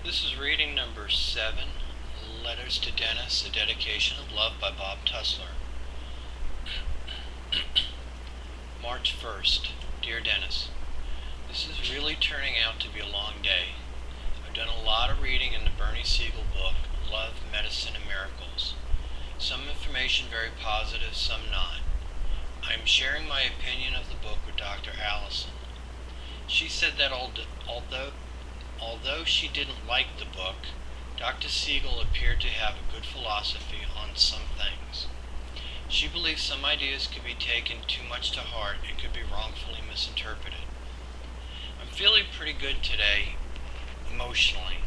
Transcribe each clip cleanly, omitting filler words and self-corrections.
This is reading number 7, Letters to Dennis, A Dedication of Love by Bob Tussler. March 1st. Dear Dennis, this is really turning out to be a long day. I've done a lot of reading in the Bernie Siegel book, Love, Medicine, and Miracles. Some information very positive, some not. I am sharing my opinion of the book with Dr. Allison. She said that although she didn't like the book, Dr. Siegel appeared to have a good philosophy on some things. She believes some ideas could be taken too much to heart and could be wrongfully misinterpreted. I'm feeling pretty good today, emotionally.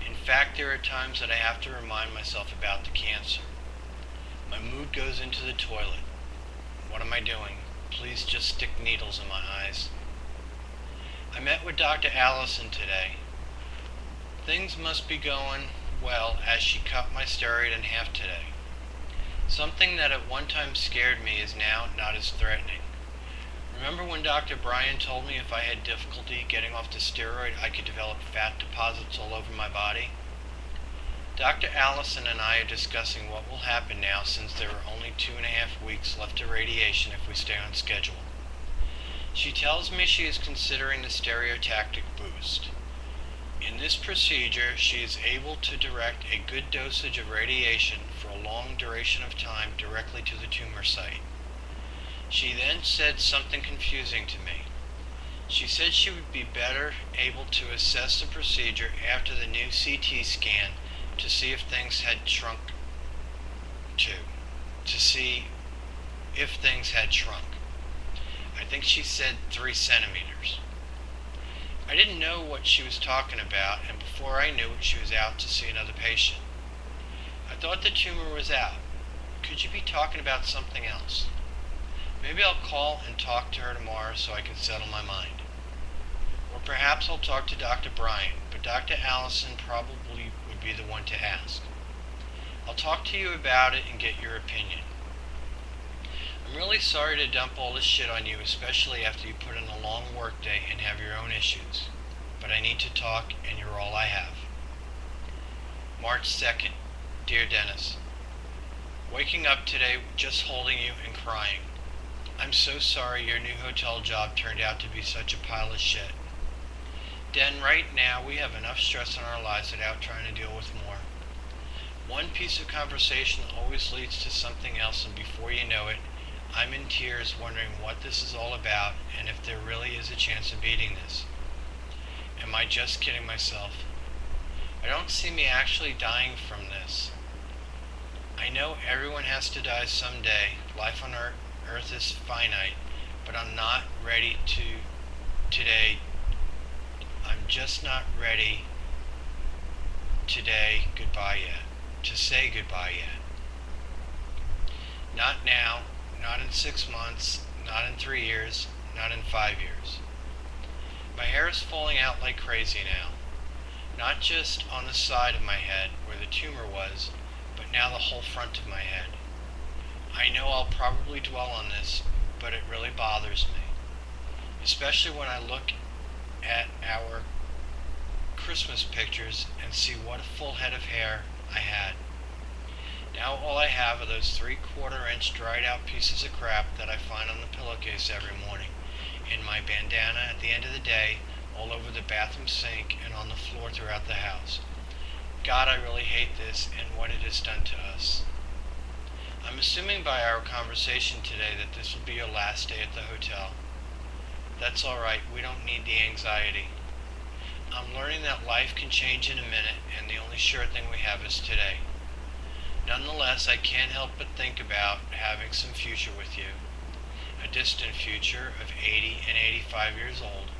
In fact, there are times that I have to remind myself about the cancer. My mood goes into the toilet. What am I doing? Please just stick needles in my eyes. I met with Dr. Allison today. Things must be going well as she cut my steroid in half today. Something that at one time scared me is now not as threatening. Remember when Dr. Bryan told me if I had difficulty getting off the steroid, I could develop fat deposits all over my body? Dr. Allison and I are discussing what will happen now since there are only 2.5 weeks left of radiation if we stay on schedule. She tells me she is considering the stereotactic boost. In this procedure, she is able to direct a good dosage of radiation for a long duration of time directly to the tumor site. She then said something confusing to me. She said she would be better able to assess the procedure after the new CT scan to see if things had shrunk. I think she said 3 centimeters. I didn't know what she was talking about, and before I knew it, she was out to see another patient. I thought the tumor was out. Could you be talking about something else? Maybe I'll call and talk to her tomorrow so I can settle my mind. Or perhaps I'll talk to Dr. Bryan, but Dr. Allison probably would be the one to ask. I'll talk to you about it and get your opinion. I'm really sorry to dump all this shit on you, especially after you put in a long work day and have your own issues. But I need to talk, and you're all I have. March 2nd. Dear Dennis, waking up today just holding you and crying. I'm so sorry your new hotel job turned out to be such a pile of shit. Den, right now we have enough stress in our lives without trying to deal with more. One piece of conversation always leads to something else, and before you know it, I'm in tears wondering what this is all about and if there really is a chance of beating this. Am I just kidding myself? I don't see me actually dying from this. I know everyone has to die someday. Life on Earth is finite, but I'm not ready to today. I'm just not ready today goodbye yet. To say goodbye yet. Not now. Not in 6 months, not in 3 years, not in 5 years. My hair is falling out like crazy now. Not just on the side of my head where the tumor was, but now the whole front of my head. I know I'll probably dwell on this, but it really bothers me. Especially when I look at our Christmas pictures and see what a full head of hair I had. Now all I have are those 3/4 inch dried out pieces of crap that I find on the pillowcase every morning, in my bandana at the end of the day, all over the bathroom sink and on the floor throughout the house. God, I really hate this and what it has done to us. I'm assuming by our conversation today that this will be your last day at the hotel. That's alright, we don't need the anxiety. I'm learning that life can change in a minute and the only sure thing we have is today. Nonetheless, I can't help but think about having some future with you. A distant future of 80 and 85 years old.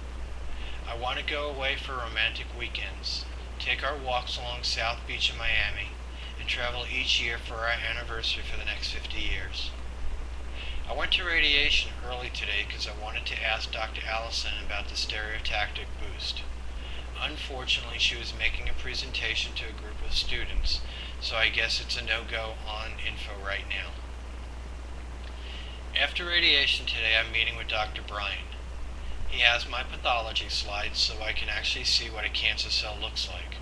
I want to go away for romantic weekends, take our walks along South Beach in Miami, and travel each year for our anniversary for the next 50 years. I went to radiation early today because I wanted to ask Dr. Allison about the stereotactic boost. Unfortunately, she was making a presentation to a group of students, so I guess it's a no-go on info right now. After radiation today, I'm meeting with Dr. Bryan. He has my pathology slides so I can actually see what a cancer cell looks like.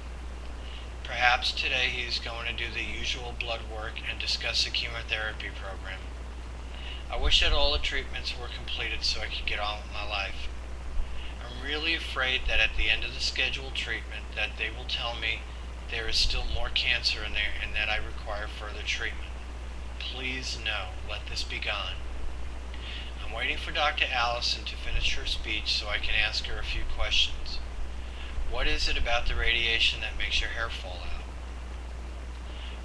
Perhaps today he's going to do the usual blood work and discuss the chemotherapy program. I wish that all the treatments were completed so I could get on with my life. I'm really afraid that at the end of the scheduled treatment that they will tell me there is still more cancer in there and that I require further treatment. Please no, let this be gone. I'm waiting for Dr. Allison to finish her speech so I can ask her a few questions. What is it about the radiation that makes your hair fall out?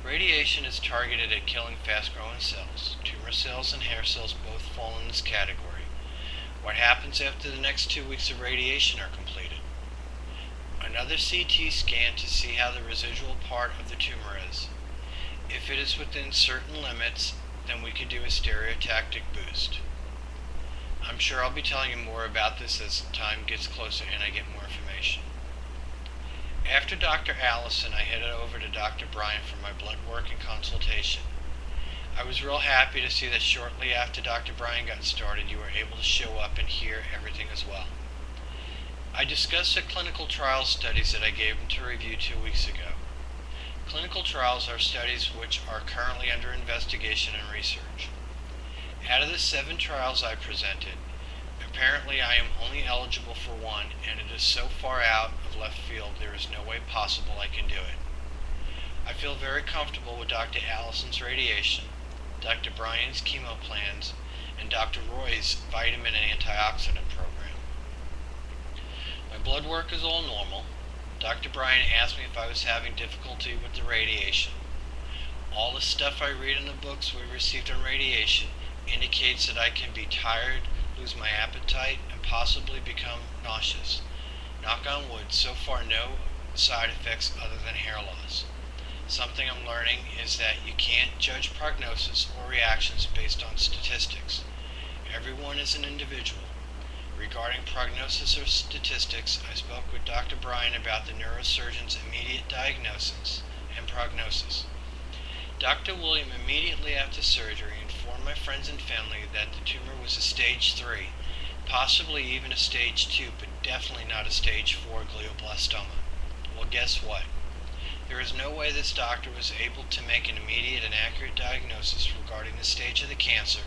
Radiation is targeted at killing fast-growing cells. Tumor cells and hair cells both fall in this category. What happens after the next 2 weeks of radiation are completed? Another CT scan to see how the residual part of the tumor is. If it is within certain limits, then we could do a stereotactic boost. I'm sure I'll be telling you more about this as time gets closer and I get more information. After Dr. Allison, I headed over to Dr. Bryan for my blood work and consultation. I was real happy to see that shortly after Dr. Bryan got started, you were able to show up and hear everything as well. I discussed the clinical trial studies that I gave him to review 2 weeks ago. Clinical trials are studies which are currently under investigation and research. Out of the 7 trials I presented, apparently I am only eligible for 1, and it is so far out of left field there is no way possible I can do it. I feel very comfortable with Dr. Allison's radiation, Dr. Bryan's chemo plans, and Dr. Roy's vitamin and antioxidant program. My blood work is all normal. Dr. Bryan asked me if I was having difficulty with the radiation. All the stuff I read in the books we received on radiation indicates that I can be tired, lose my appetite, and possibly become nauseous. Knock on wood, so far no side effects other than hair loss. Something I'm learning is that you can't judge prognosis or reactions based on statistics. Everyone is an individual. Regarding prognosis or statistics, I spoke with Dr. Bryan about the neurosurgeon's immediate diagnosis and prognosis. Dr. William immediately after surgery informed my friends and family that the tumor was a stage 3, possibly even a stage 2, but definitely not a stage 4 glioblastoma. Well, guess what? There is no way this doctor was able to make an immediate and accurate diagnosis regarding the stage of the cancer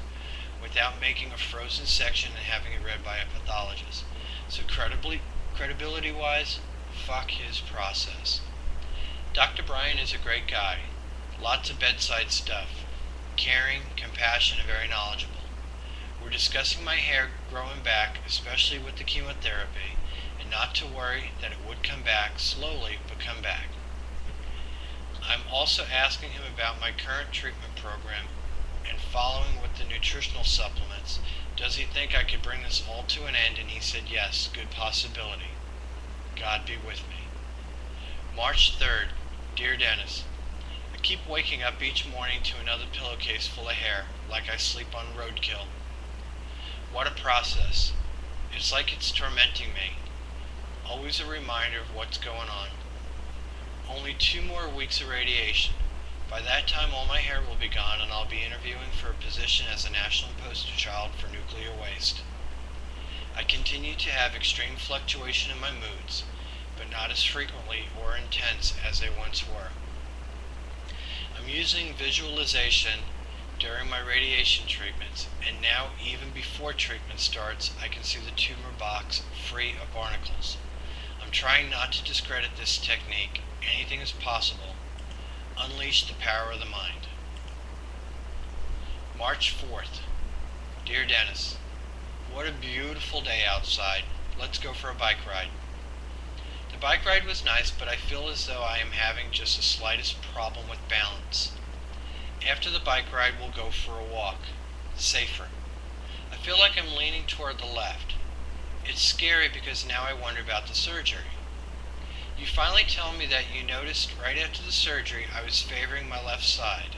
without making a frozen section and having it read by a pathologist. So credibility-wise, fuck his process. Dr. Bryan is a great guy. Lots of bedside stuff. Caring, compassionate, and very knowledgeable. We're discussing my hair growing back, especially with the chemotherapy, and not to worry that it would come back, slowly, but come back. I'm also asking him about my current treatment program and following with the nutritional supplements. Does he think I could bring this all to an end? And he said yes, good possibility. God be with me. March 3rd. Dear Dennis, I keep waking up each morning to another pillowcase full of hair, like I sleep on roadkill. What a process. It's like it's tormenting me. Always a reminder of what's going on. Only 2 more weeks of radiation. By that time all my hair will be gone and I'll be interviewing for a position as a national poster child for nuclear waste. I continue to have extreme fluctuation in my moods, but not as frequently or intense as they once were. I'm using visualization during my radiation treatments, and now even before treatment starts I can see the tumor box free of barnacles. I'm trying not to discredit this technique. Anything is possible. Unleash the power of the mind. March 4th. Dear Dennis, what a beautiful day outside. Let's go for a bike ride. The bike ride was nice, but I feel as though I am having just the slightest problem with balance. After the bike ride, we'll go for a walk. Safer. I feel like I'm leaning toward the left. It's scary because now I wonder about the surgery. You finally tell me that you noticed right after the surgery I was favoring my left side.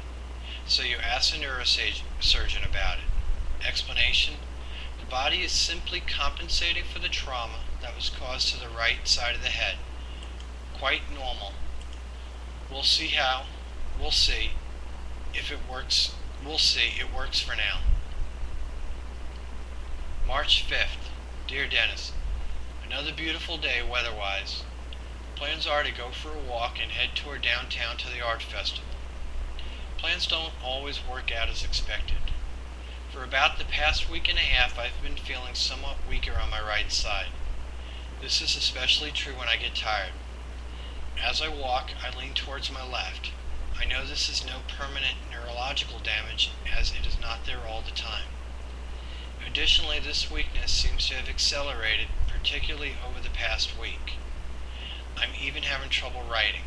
So you asked a neurosurgeon about it. Explanation? The body is simply compensating for the trauma that was caused to the right side of the head. Quite normal. We'll see how. We'll see. If it works, we'll see. It works for now. March 5th. Dear Dennis, another beautiful day weather-wise. Plans are to go for a walk and head toward downtown to the art festival. Plans don't always work out as expected. For about the past week and a half, I've been feeling somewhat weaker on my right side. This is especially true when I get tired. As I walk, I lean towards my left. I know this is no permanent neurological damage, as it is not there all the time. Additionally, this weakness seems to have accelerated, particularly over the past week. I'm even having trouble writing.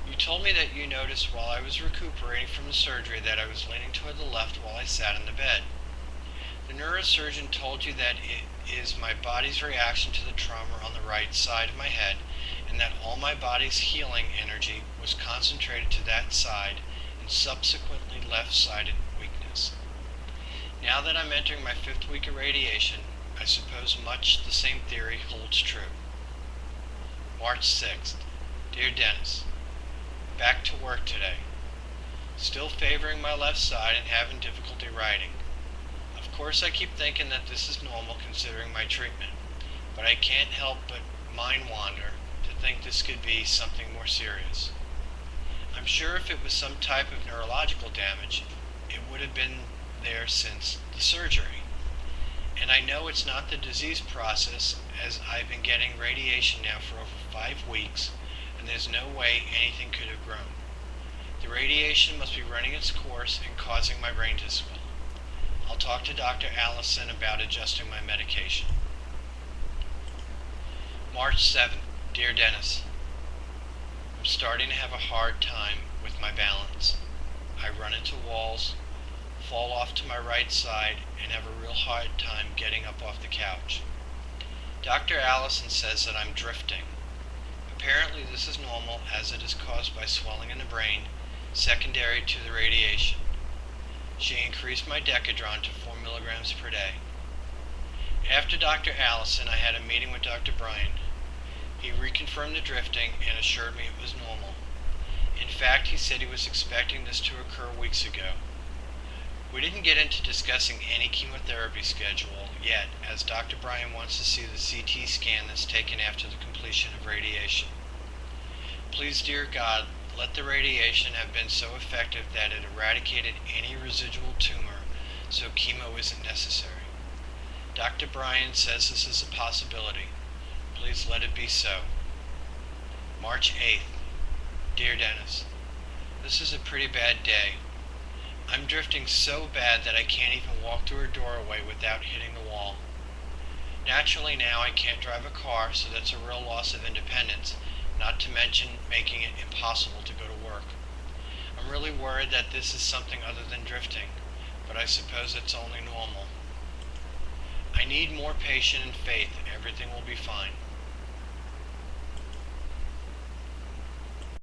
You told me that you noticed while I was recuperating from the surgery that I was leaning toward the left while I sat in the bed. The neurosurgeon told you that it is my body's reaction to the trauma on the right side of my head, and that all my body's healing energy was concentrated to that side and subsequently left-sided weakness. Now that I'm entering my 5th week of radiation, I suppose much the same theory holds true. March 6th. Dear Dennis, back to work today. Still favoring my left side and having difficulty writing. Of course I keep thinking that this is normal considering my treatment, but I can't help but mind wander to think this could be something more serious. I'm sure if it was some type of neurological damage, it would have been there since the surgery. And I know it's not the disease process, as I've been getting radiation now for over 5 weeks, and there's no way anything could have grown. The radiation must be running its course and causing my brain to swell. I'll talk to Dr. Allison about adjusting my medication. March 7th. Dear Dennis, I'm starting to have a hard time with my balance. I run into walls, fall off to my right side, and have a real hard time getting up off the couch. Dr. Allison says that I'm drifting. Apparently this is normal, as it is caused by swelling in the brain, secondary to the radiation. She increased my Decadron to 4 milligrams per day. After Dr. Allison, I had a meeting with Dr. Bryan. He reconfirmed the drifting and assured me it was normal. In fact, he said he was expecting this to occur weeks ago. We didn't get into discussing any chemotherapy schedule yet, as Dr. Bryan wants to see the CT scan that's taken after the completion of radiation. Please, dear God, let the radiation have been so effective that it eradicated any residual tumor, so chemo isn't necessary. Dr. Bryan says this is a possibility. Please let it be so. March 8th. Dear Dennis, this is a pretty bad day. I'm drifting so bad that I can't even walk through a doorway without hitting the wall. Naturally now I can't drive a car, so that's a real loss of independence, not to mention making it impossible to go to work. I'm really worried that this is something other than drifting, but I suppose it's only normal. I need more patience and faith. Everything will be fine.